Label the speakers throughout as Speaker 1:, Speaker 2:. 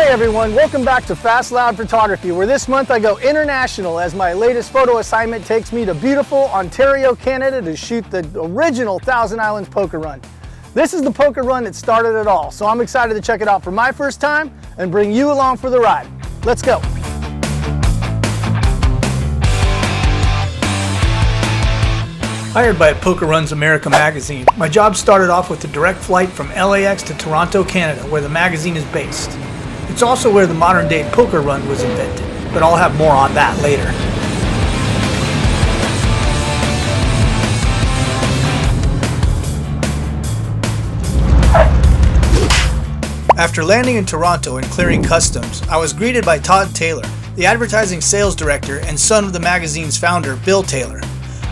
Speaker 1: everyone, welcome back to Fast Loud Photography, where this month I go international as my latest photo assignment takes me to beautiful Ontario, Canada to shoot the original Thousand Islands poker run. This is the poker run that started it all, so I'm excited to check it out for my first time and bring you along for the ride. Let's go.
Speaker 2: Hired by Poker Runs America magazine, my job started off with a direct flight from LAX to Toronto, Canada, where the magazine is based. It's also where the modern-day poker run was invented, but I'll have more on that later. After landing in Toronto and clearing customs, I was greeted by Todd Taylor, the advertising sales director and son of the magazine's founder, Bill Taylor.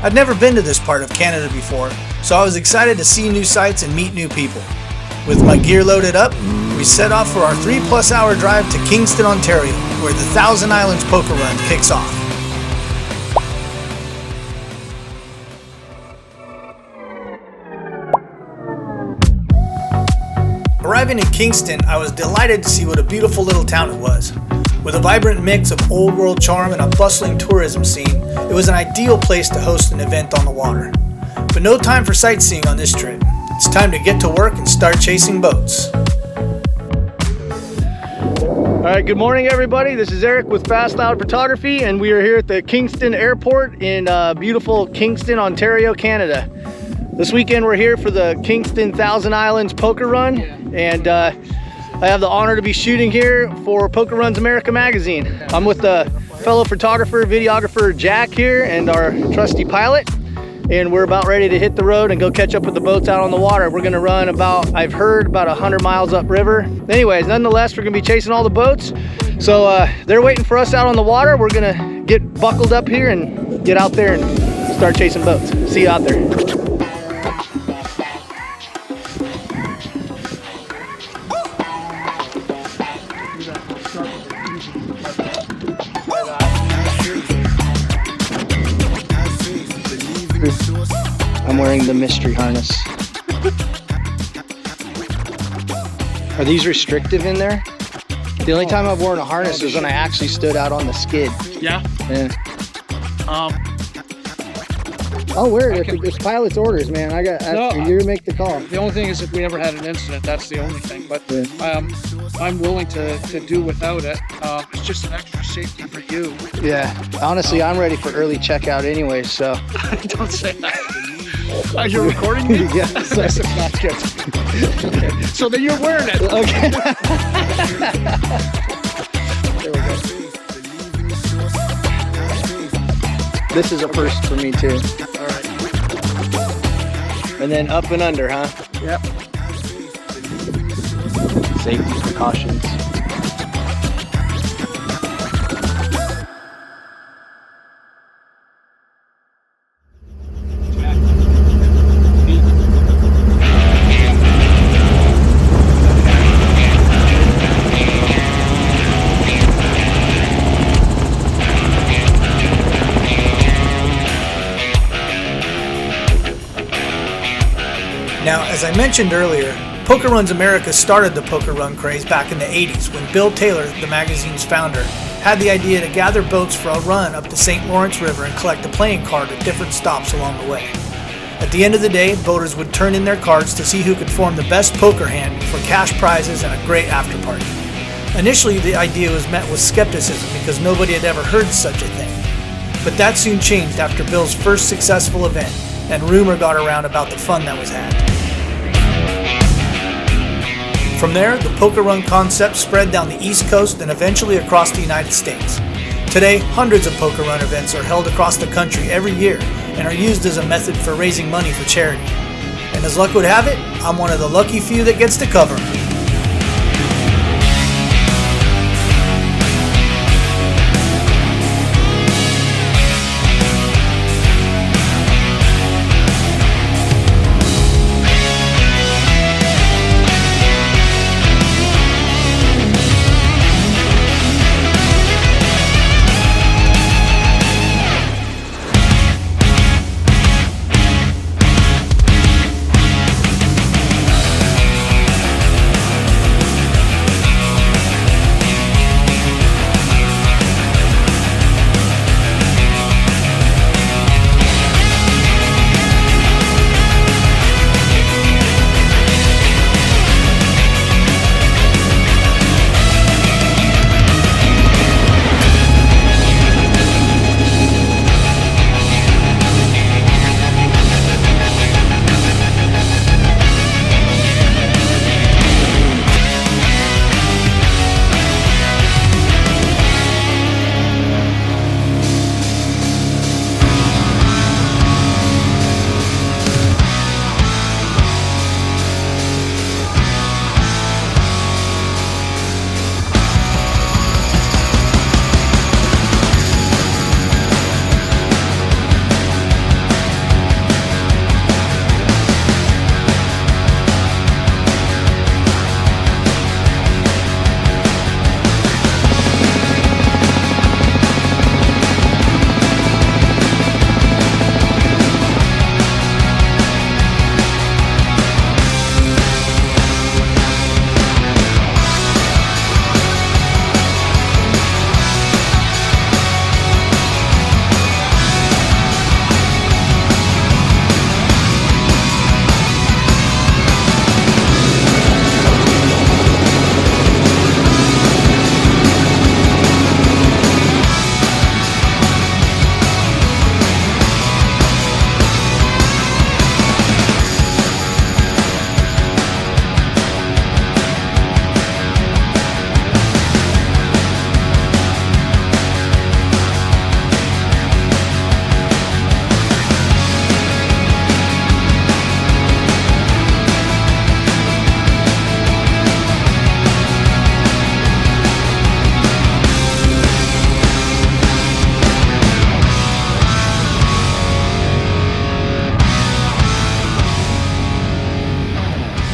Speaker 2: I'd never been to this part of Canada before, so I was excited to see new sights and meet new people. With my gear loaded up, we set off for our 3+ hour drive to Kingston, Ontario, where the Thousand Islands poker run kicks off. Arriving in Kingston, I was delighted to see what a beautiful little town it was. With a vibrant mix of old world charm and a bustling tourism scene, it was an ideal place to host an event on the water. But no time for sightseeing on this trip. It's time to get to work and start chasing boats.
Speaker 1: All right, good morning everybody. This is Eric with Fast Loud Photography, and we are here at the Kingston Airport in beautiful Kingston, Ontario, Canada. This weekend we're here for the Kingston Thousand Islands poker run, and I have the honor to be shooting here for Poker Runs America magazine. I'm with the fellow photographer, videographer Jack here, and our trusty pilot, and we're about ready to hit the road and go catch up with the boats out on the water. We're gonna run about, I've heard, about 100 miles upriver. Anyways, nonetheless, we're gonna be chasing all the boats. So they're waiting for us out on the water. We're gonna get buckled up here and get out there and start chasing boats. See you out there. I'm wearing the mystery harness. Are these restrictive in there? The only time I've worn a harness is when I actually stood out on the skid.
Speaker 3: Yeah?
Speaker 1: Yeah. I'll wear it if it's pilot's orders, man. You make the call.
Speaker 3: The only thing is if we never had an incident, that's the only thing. But I'm willing to do without it. It's just an extra safety for you.
Speaker 1: Yeah. Honestly, I'm ready for early checkout anyway, so.
Speaker 3: Don't say that. Are you recording me?
Speaker 1: Yeah.
Speaker 3: That's not good. Okay. So then you're wearing it.
Speaker 1: Okay. There we go. This is a first for me too.
Speaker 3: All right.
Speaker 1: And then up and under, huh?
Speaker 3: Yep.
Speaker 1: Safety precautions.
Speaker 2: Now, as I mentioned earlier, Poker Runs America started the poker run craze back in the 80s when Bill Taylor, the magazine's founder, had the idea to gather boats for a run up the St. Lawrence River and collect a playing card at different stops along the way. At the end of the day, boaters would turn in their cards to see who could form the best poker hand for cash prizes and a great after party. Initially, the idea was met with skepticism because nobody had ever heard such a thing. But that soon changed after Bill's first successful event, and rumor got around about the fun that was had. From there, the poker run concept spread down the East Coast and eventually across the United States. Today, hundreds of poker run events are held across the country every year and are used as a method for raising money for charity. And as luck would have it, I'm one of the lucky few that gets to cover them.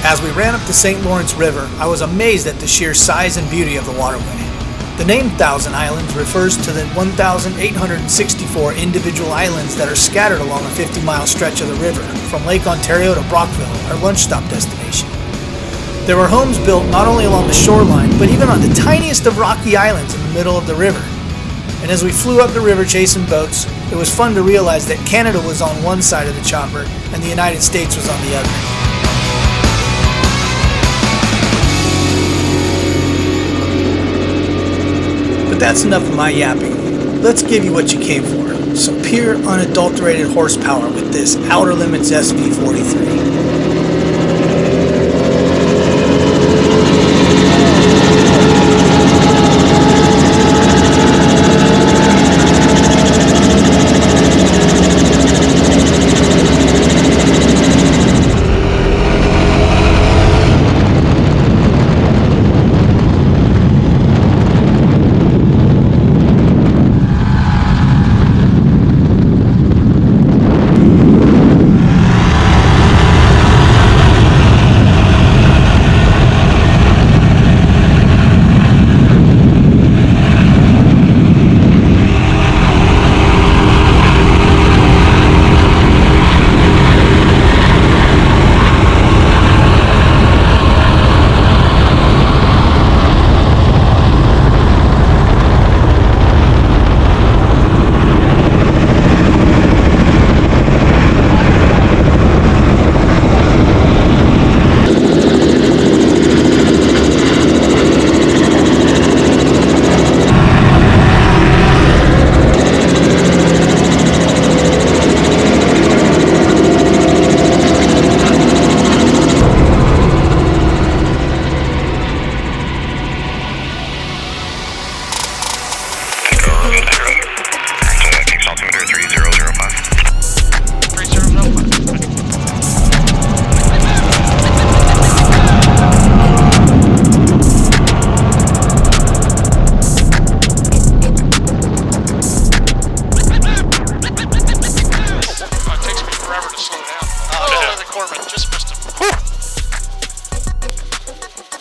Speaker 2: As we ran up the St. Lawrence River, I was amazed at the sheer size and beauty of the waterway. The name Thousand Islands refers to the 1,864 individual islands that are scattered along a 50-mile stretch of the river, from Lake Ontario to Brockville, our lunch stop destination. There were homes built not only along the shoreline, but even on the tiniest of rocky islands in the middle of the river. And as we flew up the river chasing boats, it was fun to realize that Canada was on one side of the chopper and the United States was on the other. But that's enough of my yapping. Let's give you what you came for. Some pure, unadulterated horsepower with this Outer Limits SV43.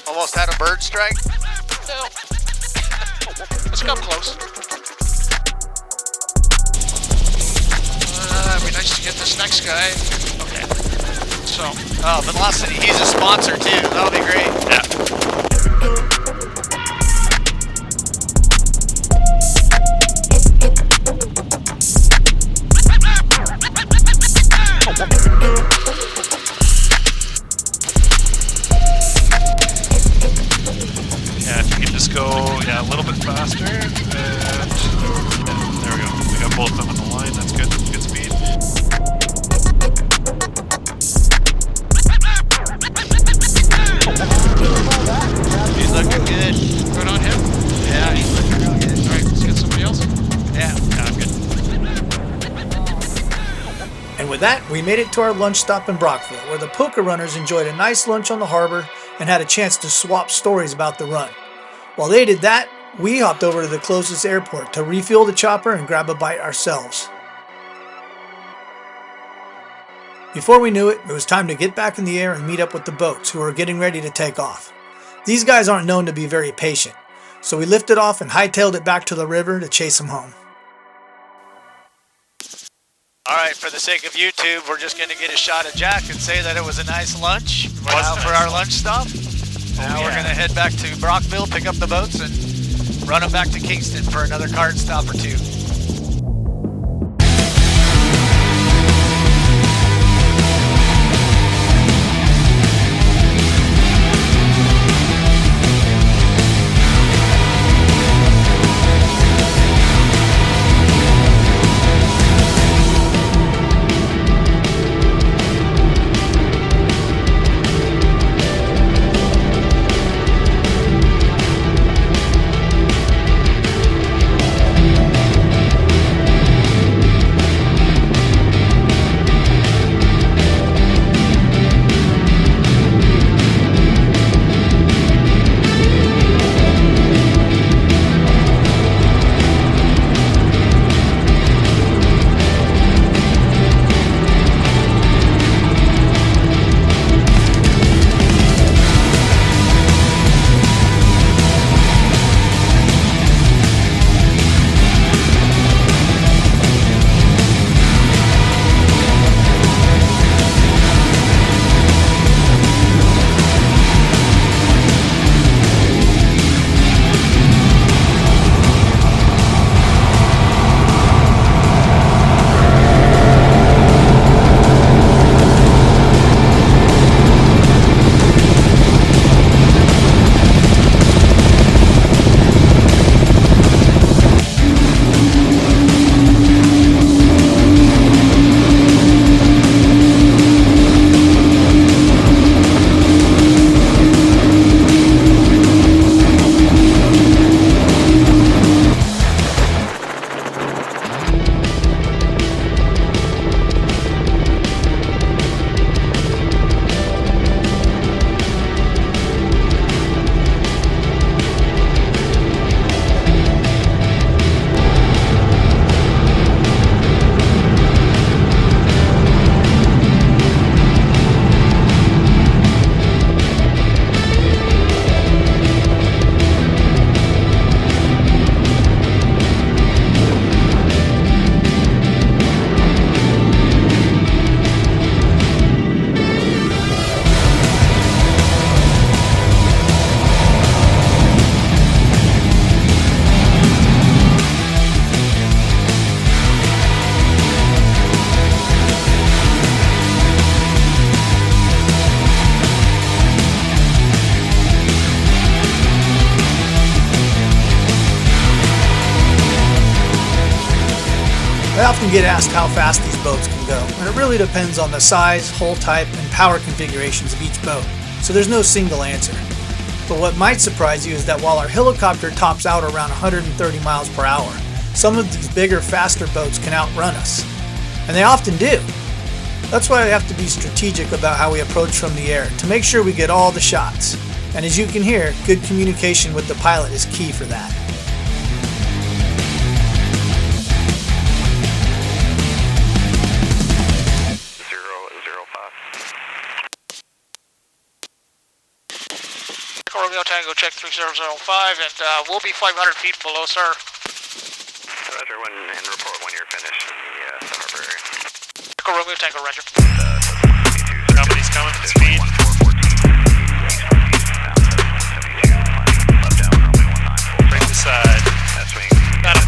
Speaker 1: Almost had a bird strike.
Speaker 3: No. Let's come close. It'd be nice to get this next guy. Okay. So.
Speaker 1: Oh, Velocity, he's a sponsor too. That'll be great.
Speaker 3: Yeah.
Speaker 4: Go a little bit faster, and there we go. We got both of them on the line. That's good. Good speed.
Speaker 1: He's looking good.
Speaker 3: Good on him.
Speaker 1: Yeah, he's looking real good.
Speaker 3: All right, let's get somebody else.
Speaker 1: Yeah,
Speaker 4: I'm good.
Speaker 2: And with that, we made it to our lunch stop in Brockville, where the poker runners enjoyed a nice lunch on the harbor and had a chance to swap stories about the run. While they did that, we hopped over to the closest airport to refuel the chopper and grab a bite ourselves. Before we knew it, it was time to get back in the air and meet up with the boats who were getting ready to take off. These guys aren't known to be very patient, so we lifted off and hightailed it back to the river to chase them home.
Speaker 1: Alright, for the sake of YouTube, we're just going to get a shot of Jack and say that it was a nice lunch. We're out for our lunch stop. Now we're going to head back to Brockville, pick up the boats, and run them back to Kingston for another card stop or two.
Speaker 2: often get asked how fast these boats can go, and it really depends on the size, hull type, and power configurations of each boat, so there's no single answer. But what might surprise you is that while our helicopter tops out around 130 miles per hour, some of these bigger, faster boats can outrun us. And they often do. That's why we have to be strategic about how we approach from the air to make sure we get all the shots. And as you can hear, good communication with the pilot is key for that.
Speaker 3: Romeo Tango, check 3005, and we'll be 500 feet below, sir.
Speaker 5: Roger, and report when you're finished in the Summer area.
Speaker 3: Romeo Tango, roger.
Speaker 4: Company's coming at speed. Break the side. Got him.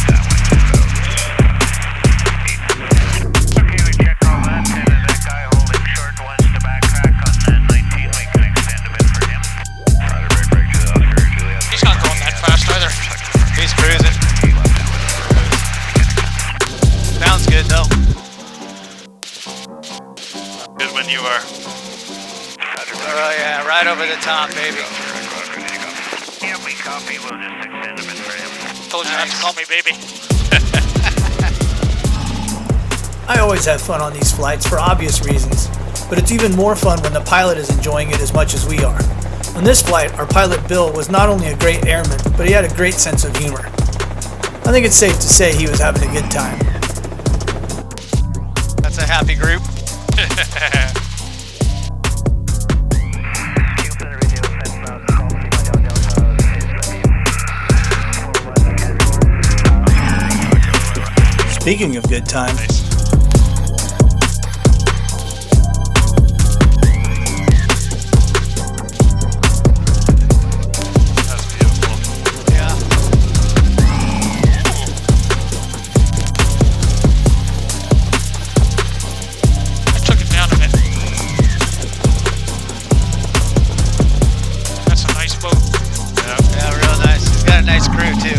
Speaker 5: Okay, we check all that, and that guy holding short wants to backtrack on the 19, we can extend a bit for him. Roger, break to the Oscar, Juliet.
Speaker 3: He's not going that fast either.
Speaker 6: He's cruising. Sounds good though.
Speaker 4: Good when you are.
Speaker 6: Oh yeah, right over the top, baby.
Speaker 5: Yeah, we copy, we'll just extend a bit for him.
Speaker 3: Told you not to call me baby.
Speaker 2: I always have fun on these flights for obvious reasons, but it's even more fun when the pilot is enjoying it as much as we are. On this flight, our pilot Bill was not only a great airman, but he had a great sense of humor. I think it's safe to say he was having a good time.
Speaker 6: That's a happy group.
Speaker 2: Speaking of good time,
Speaker 4: That's beautiful.
Speaker 6: Yeah.
Speaker 3: I took it down a bit. That's a nice boat.
Speaker 6: Yeah, real nice. He's got a nice crew too.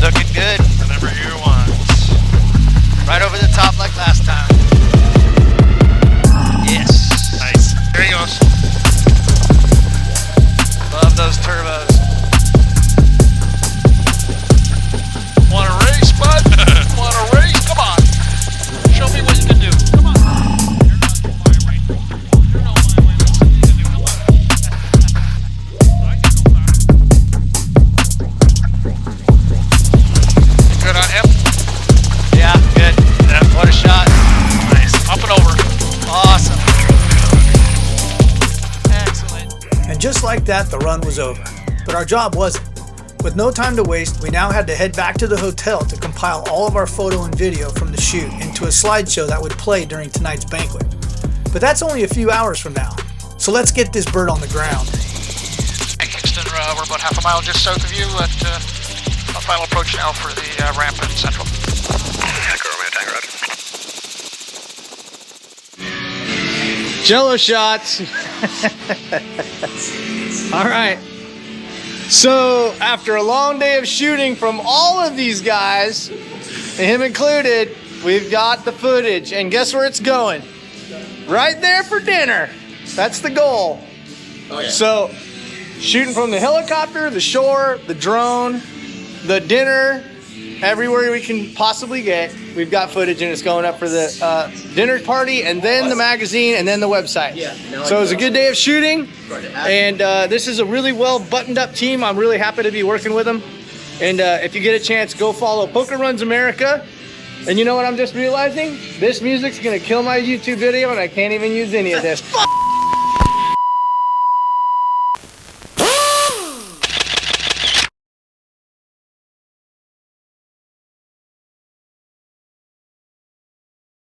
Speaker 6: Looking good.
Speaker 4: Whenever you want.
Speaker 6: Right over the top like last time. Yes.
Speaker 4: Nice. There he goes.
Speaker 6: Love those turbos.
Speaker 3: Want to race, bud? Want to race? Come on. Show me what you can do. Come on. You're not my way. You're not my way. What's the need to do? Come on. I can go faster. Good on him.
Speaker 6: Yeah, good.
Speaker 4: Yeah.
Speaker 6: What a shot.
Speaker 4: Nice.
Speaker 3: Up and over.
Speaker 6: Awesome. Excellent.
Speaker 2: and just like that, the run was over. But our job wasn't. With no time to waste, we now had to head back to the hotel to compile all of our photo and video from the shoot into a slideshow that would play during tonight's banquet. But that's only a few hours from now, so let's get this bird on the ground.
Speaker 3: Hey, Kingston, we're about half a mile just south of you at a final approach now for the ramp in Central.
Speaker 1: Jello shots. All right. So after a long day of shooting from all of these guys, him included, we've got the footage, and guess where it's going? Right there for dinner. That's the goal.
Speaker 7: Oh, yeah.
Speaker 1: So shooting from the helicopter, the shore, the drone, the dinner, everywhere we can possibly get, we've got footage, and it's going up for the dinner party, and then the magazine, and then the website.
Speaker 7: Yeah,
Speaker 1: So it was a good day of shooting, and this is a really well buttoned up team. I'm really happy to be working with them. And if you get a chance, go follow Poker Runs America. And you know what I'm just realizing? This music's gonna kill my YouTube video, and I can't even use any of this.